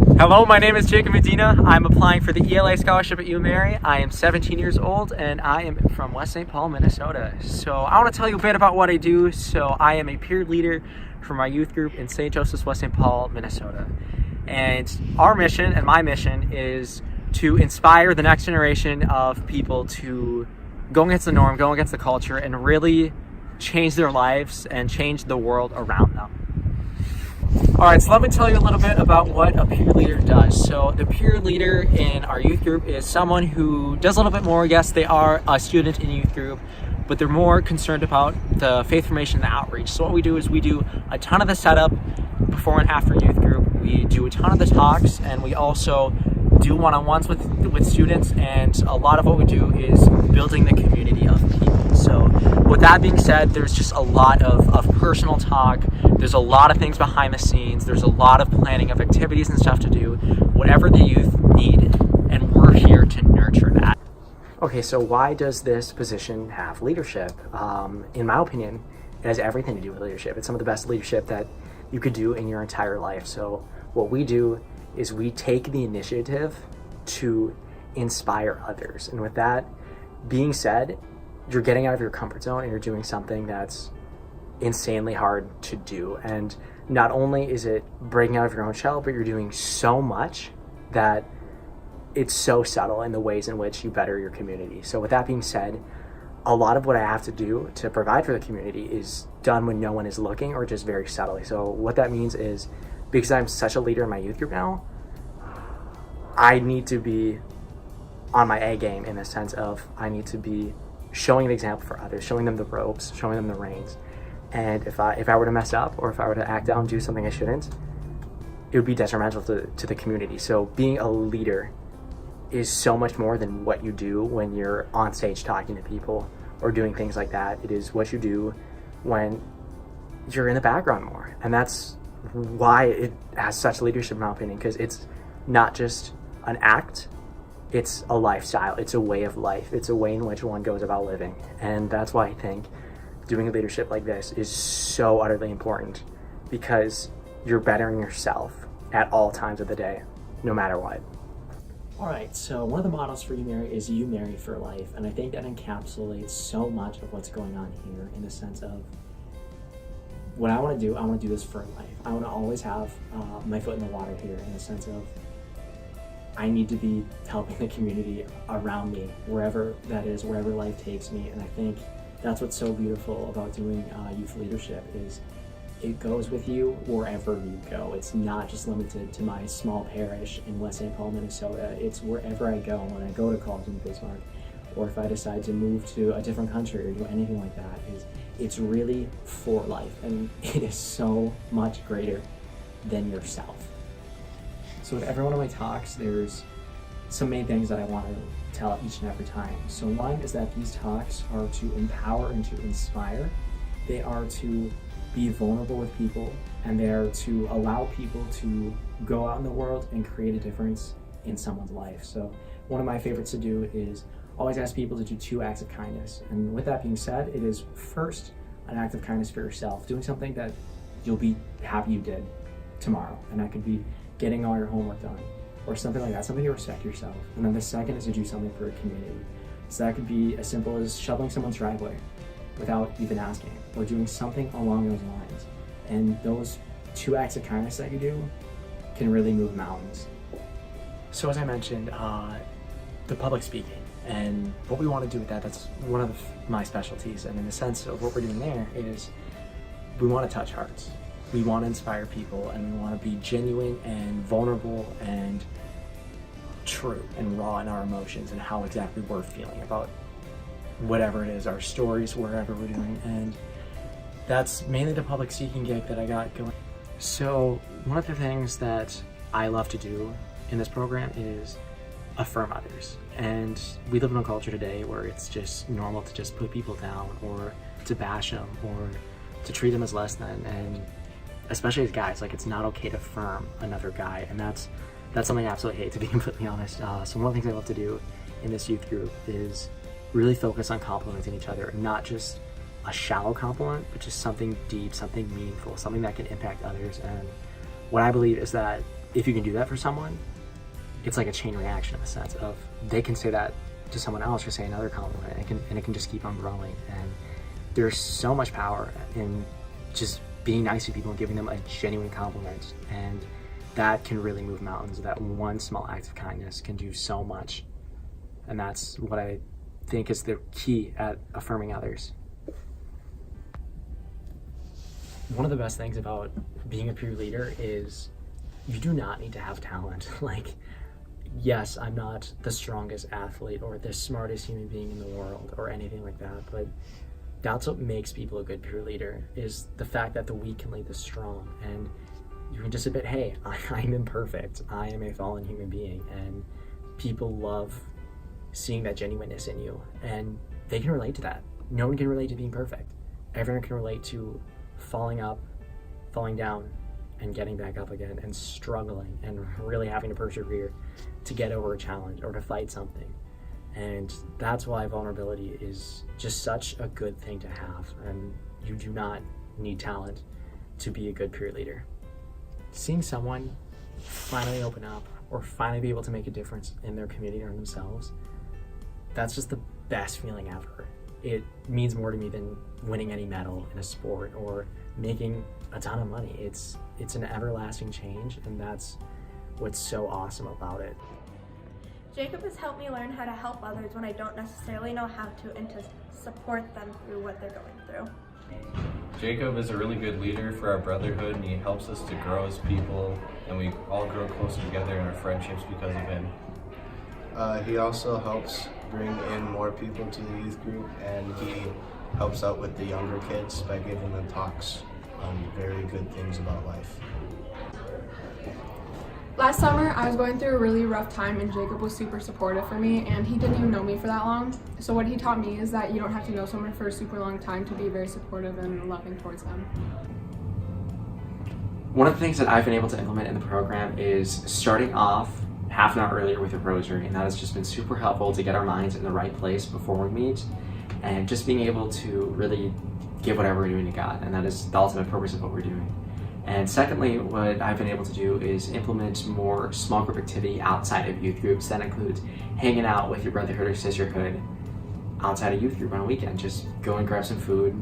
Hello, my name is Jacob Medina. I'm applying for the ELA scholarship at UMary. I am 17 years old and I am from West St. Paul, Minnesota. So I want to tell you a bit about what I do. So I am a peer leader for my youth group in St. Joseph's, West St. Paul, Minnesota. And our mission and my mission is to inspire the next generation of people to go against the norm, go against the culture, and really change their lives and change the world around them. All right, so let me tell you a little bit about what a peer leader does. So the peer leader in our youth group is someone who does a little bit more. Yes, they are a student in a youth group, but they're more concerned about the faith formation and the outreach. So what we do is we do a ton of the setup before and after youth group. We do a ton of the talks, and we also do one-on-ones with students, and a lot of what we do is building the community of people. So with that being said, there's just a lot of personal talk. There's a lot of things behind the scenes. There's a lot of planning of activities and stuff to do, whatever the youth need, and we're here to nurture that. Okay, so why does this position have leadership? In my opinion, it has everything to do with leadership. It's some of the best leadership that you could do in your entire life. So what we do is we take the initiative to inspire others. And with that being said, you're getting out of your comfort zone and you're doing something that's insanely hard to do. And not only is it breaking out of your own shell, but you're doing so much that it's so subtle in the ways in which you better your community. So with that being said, a lot of what I have to do to provide for the community is done when no one is looking, or just very subtly. So what that means is, because I'm such a leader in my youth group now, I need to be on my A game, in the sense of I need to be showing an example for others, showing them the ropes, showing them the reins. And if I were to mess up, or if I were to act out and do something I shouldn't, it would be detrimental to the community. So being a leader is so much more than what you do when you're on stage talking to people or doing things like that. It is what you do when you're in the background more. And that's why it has such leadership, in my opinion, because it's not just an act, it's a lifestyle, it's a way of life, it's a way in which one goes about living. And that's why I think doing a leadership like this is so utterly important, because you're bettering yourself at all times of the day, no matter what. All right, so one of the models for UMary is UMary for Life, and I think that encapsulates so much of what's going on here, in the sense of what I want to do this for life. I want to always have my foot in the water here, in the sense of I need to be helping the community around me, wherever that is, wherever life takes me. And I think that's what's so beautiful about doing youth leadership, is it goes with you wherever you go. It's not just limited to my small parish in West St. Paul, Minnesota. It's wherever I go. When I go to college in Bismarck, or if I decide to move to a different country or do anything like that, it's really for life, and it is so much greater than yourself. So with every one of my talks, there's some main things that I want to tell each and every time. So one is that these talks are to empower and to inspire. They are to be vulnerable with people, and they are to allow people to go out in the world and create a difference in someone's life. So one of my favorites to do is always ask people to do 2 acts of kindness. And with that being said, it is first an act of kindness for yourself, doing something that you'll be happy you did tomorrow. And that could be getting all your homework done, or something like that, something to respect yourself. And then the second is to do something for a community. So that could be as simple as shoveling someone's driveway without even asking, or doing something along those lines. And those 2 acts of kindness that you do can really move mountains. So as I mentioned, the public speaking, and what we want to do with that, that's one of my specialties. And in the sense of what we're doing there is we want to touch hearts. We want to inspire people, and we want to be genuine and vulnerable and true and raw in our emotions and how exactly we're feeling about whatever it is, our stories, wherever we're doing. And that's mainly the public speaking gig that I got going. So one of the things that I love to do in this program is affirm others. And we live in a culture today where it's just normal to just put people down, or to bash them, or to treat them as less than. And especially as guys, like, it's not okay to affirm another guy. And that's something I absolutely hate, to be completely honest. So one of the things I love to do in this youth group is really focus on complimenting each other, not just a shallow compliment, but just something deep, something meaningful, something that can impact others. And what I believe is that if you can do that for someone, it's like a chain reaction in the sense of they can say that to someone else or say another compliment, and it can just keep on growing. And there's so much power in just being nice to people and giving them a genuine compliment, and that can really move mountains. That one small act of kindness can do so much, and that's what I think is the key at affirming others. One of the best things about being a peer leader is you do not need to have talent. Like, yes, I'm not the strongest athlete or the smartest human being in the world or anything like that, but that's what makes people a good peer leader, is the fact that the weak can lead the strong. And you can just admit, hey, I'm imperfect. I am a fallen human being, and people love seeing that genuineness in you, and they can relate to that. No one can relate to being perfect. Everyone can relate to falling up, falling down, and getting back up again, and struggling and really having to persevere to get over a challenge or to fight something. And that's why vulnerability is just such a good thing to have, and you do not need talent to be a good peer leader. Seeing someone finally open up or finally be able to make a difference in their community or themselves, that's just the best feeling ever. It means more to me than winning any medal in a sport or making a ton of money. It's an everlasting change, and that's what's so awesome about it. Jacob has helped me learn how to help others when I don't necessarily know how to, and to support them through what they're going through. Jacob is a really good leader for our brotherhood, and he helps us to grow as people, and we all grow closer together in our friendships because of him. He also helps bring in more people to the youth group, and he helps out with the younger kids by giving them talks on very good things about life. Last summer, I was going through a really rough time, and Jacob was super supportive for me, and he didn't even know me for that long. So what he taught me is that you don't have to know someone for a super long time to be very supportive and loving towards them. One of the things that I've been able to implement in the program is starting off half an hour earlier with a rosary, and that has just been super helpful to get our minds in the right place before we meet, and just being able to really give whatever we're doing to God, and that is the ultimate purpose of what we're doing. And secondly, what I've been able to do is implement more small group activity outside of youth groups. That includes hanging out with your brotherhood or sisterhood outside of youth group on a weekend. Just go and grab some food,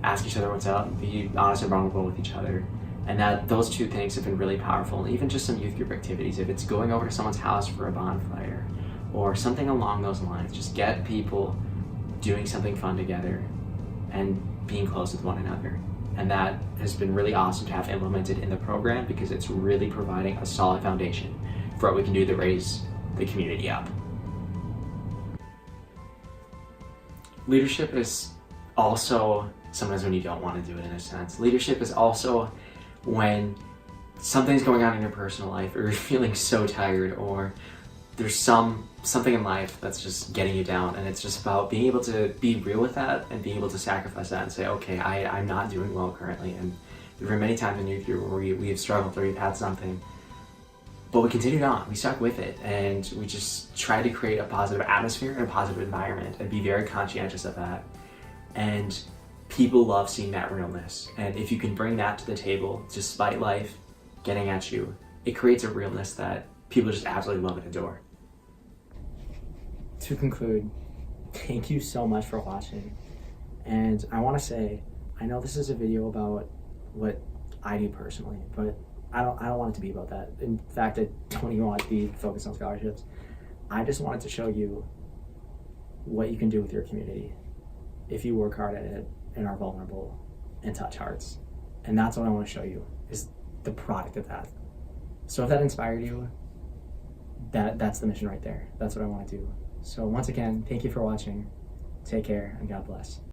ask each other what's up, be honest and vulnerable with each other. And those two things have been really powerful. And even just some youth group activities, if it's going over to someone's house for a bonfire or something along those lines, just get people doing something fun together and being close with one another. And that has been really awesome to have implemented in the program, because it's really providing a solid foundation for what we can do to raise the community up. Leadership is also sometimes when you don't want to do it, in a sense. Leadership is also when something's going on in your personal life, or you're feeling so tired, or there's something in life that's just getting you down, and it's just about being able to be real with that and being able to sacrifice that and say, okay, I'm not doing well currently. And there were many times in youth group where we have struggled or we've had something, but we continued on, we stuck with it, and we just tried to create a positive atmosphere and a positive environment and be very conscientious of that. And people love seeing that realness, and if you can bring that to the table despite life getting at you, it creates a realness that people just absolutely love and adore. To conclude, thank you so much for watching. And I want to say, I know this is a video about what I do personally, but I don't want it to be about that. In fact, I don't even want it to be focused on scholarships. I just wanted to show you what you can do with your community if you work hard at it and are vulnerable and touch hearts. And that's what I want to show you, is the product of that. So if that inspired you, that's the mission right there. That's what I want to do. So once again, thank you for watching. Take care, and God bless.